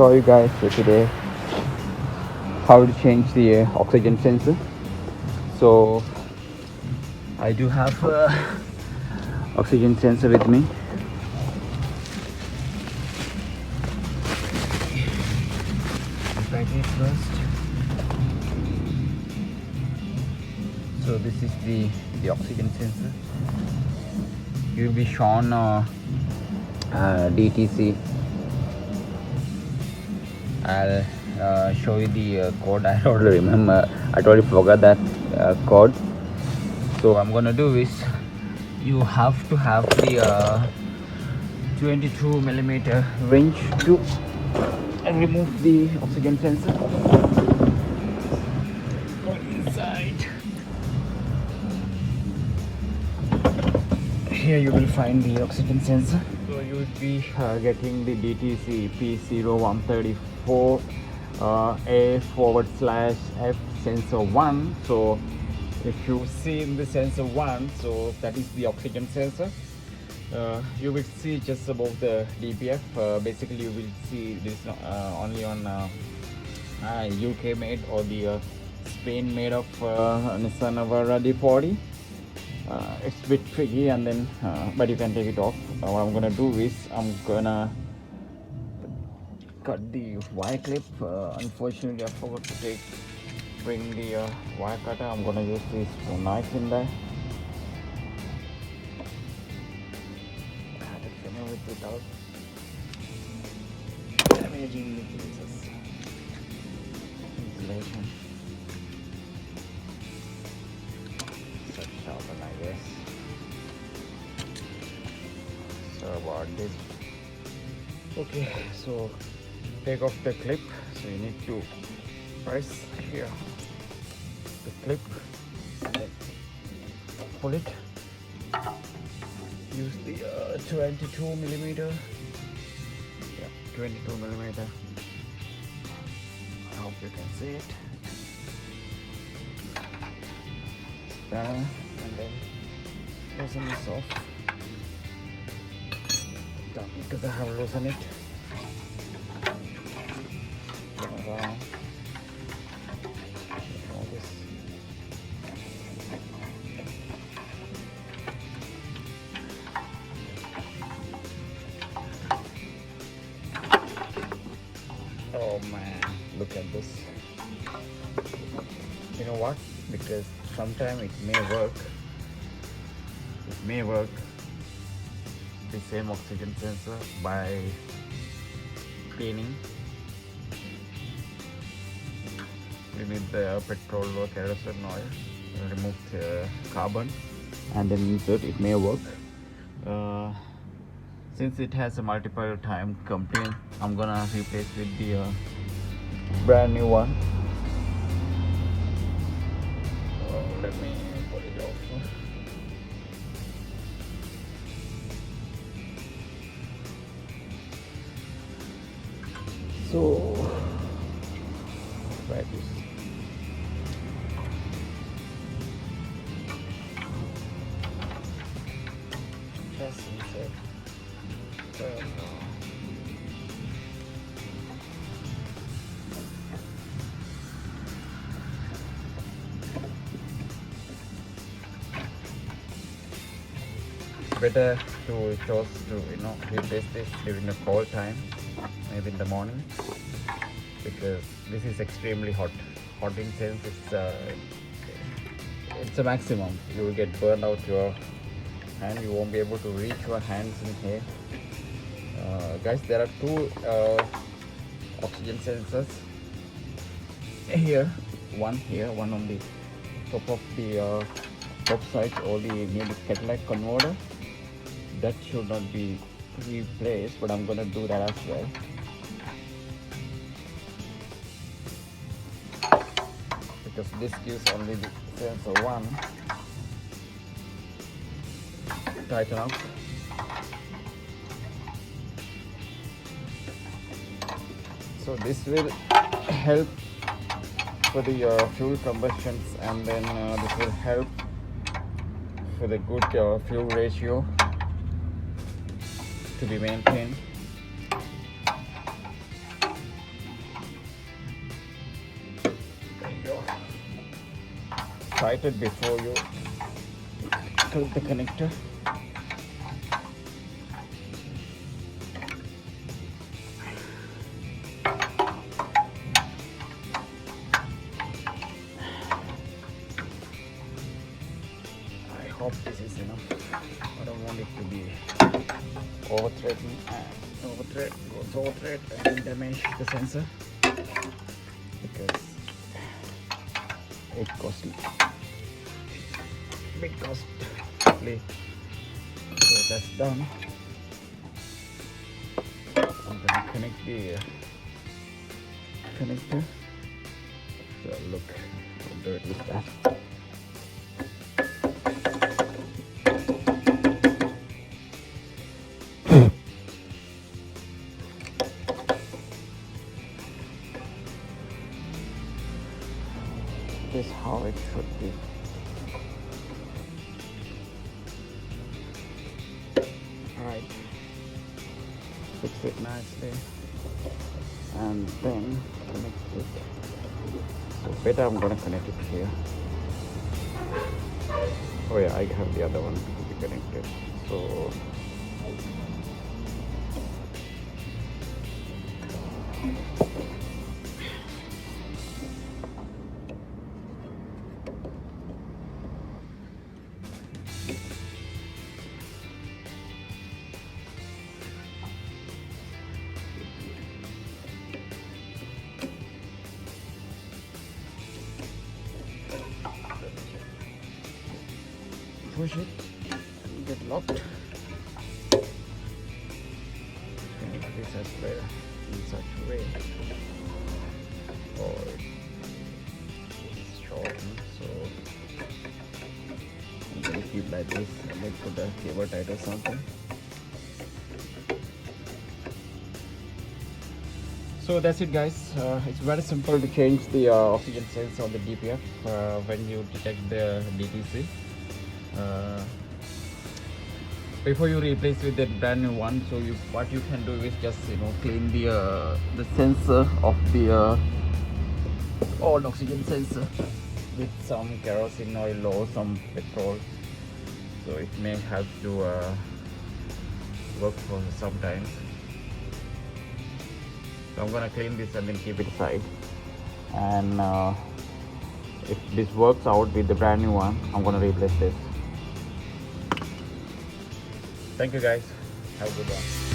show you guys today how to change the oxygen sensor. So I do have oxygen sensor with me. Right here first. So this is the oxygen sensor. It will be shown DTC. I'll show you the code. I don't remember. I totally forgot that code. So I'm gonna do is you have to have the 22 millimeter wrench to remove the oxygen sensor. Go inside. Here you will find the oxygen sensor. So you will be getting the DTC P0134 A/F sensor 1. So if you see in the sensor 1, so that is the oxygen sensor. You will see just above the DPF. Basically you will see this only on UK made or the Spain made of Nissan Navara D40. It's a bit tricky, and then but you can take it off. What I'm gonna do is I'm gonna cut the wire clip. Unfortunately I forgot to bring the wire cutter. I'm gonna use this knife in there. Without damaging the cases. Insulation. Such sharpen, I guess. So about this. Okay, so take off the clip. So you need to press here the clip and then pull it. Use the 22 millimeter. Yeah, 22 millimeter. I hope you can see it. And then loosen this off. Because I have loosened it. Around. All this. Oh man, look at this. You know what? Because sometimes it may work. The same oxygen sensor by cleaning. You need the petrol or kerosene oil. Remove the carbon and then insert. It may work. Since it has a multiple time complaint, I'm gonna replace with the brand new one. Let me put it off. So try this. Just insert. Better to choose to replace this during the cold time, maybe in the morning, because this is extremely hot in sense it's a maximum. You will get burned out your hand. You won't be able to reach your hands in here. Guys, there are two oxygen sensors here, one on the top of the top side, or the near the catalytic converter. That should not be replaced, but I'm gonna do that as well. Because this gives only the sensor 1. Tighten up. So this will help for the fuel combustions, and then this will help for the good fuel ratio to be maintained. your tighten before you clip the connector. I hope this is enough. I don't want it to be overthreading and overthread and damage the sensor, because it costs big cost. So that's done. I'm gonna connect the connector. So look how dirty is that. This is how it should be. Right, fix it nicely and then connect it. So better I'm gonna connect it here. Oh yeah, I have the other one to be connected. So push it and get locked. This has well in such a way, or it's shortened, so I'm going to keep like this and then put a cable tight or something. So that's it, guys. It's very simple to change the oxygen sensor on the DPF when you detect the DTC. Before you replace with the brand new one, so what you can do is just clean the sensor of the old oxygen sensor with some kerosene oil or some petrol, so it may help to work for some time. So I'm gonna clean this and then keep it aside, and if this works out with the brand new one, I'm gonna replace this. Thank you guys. Have a good one.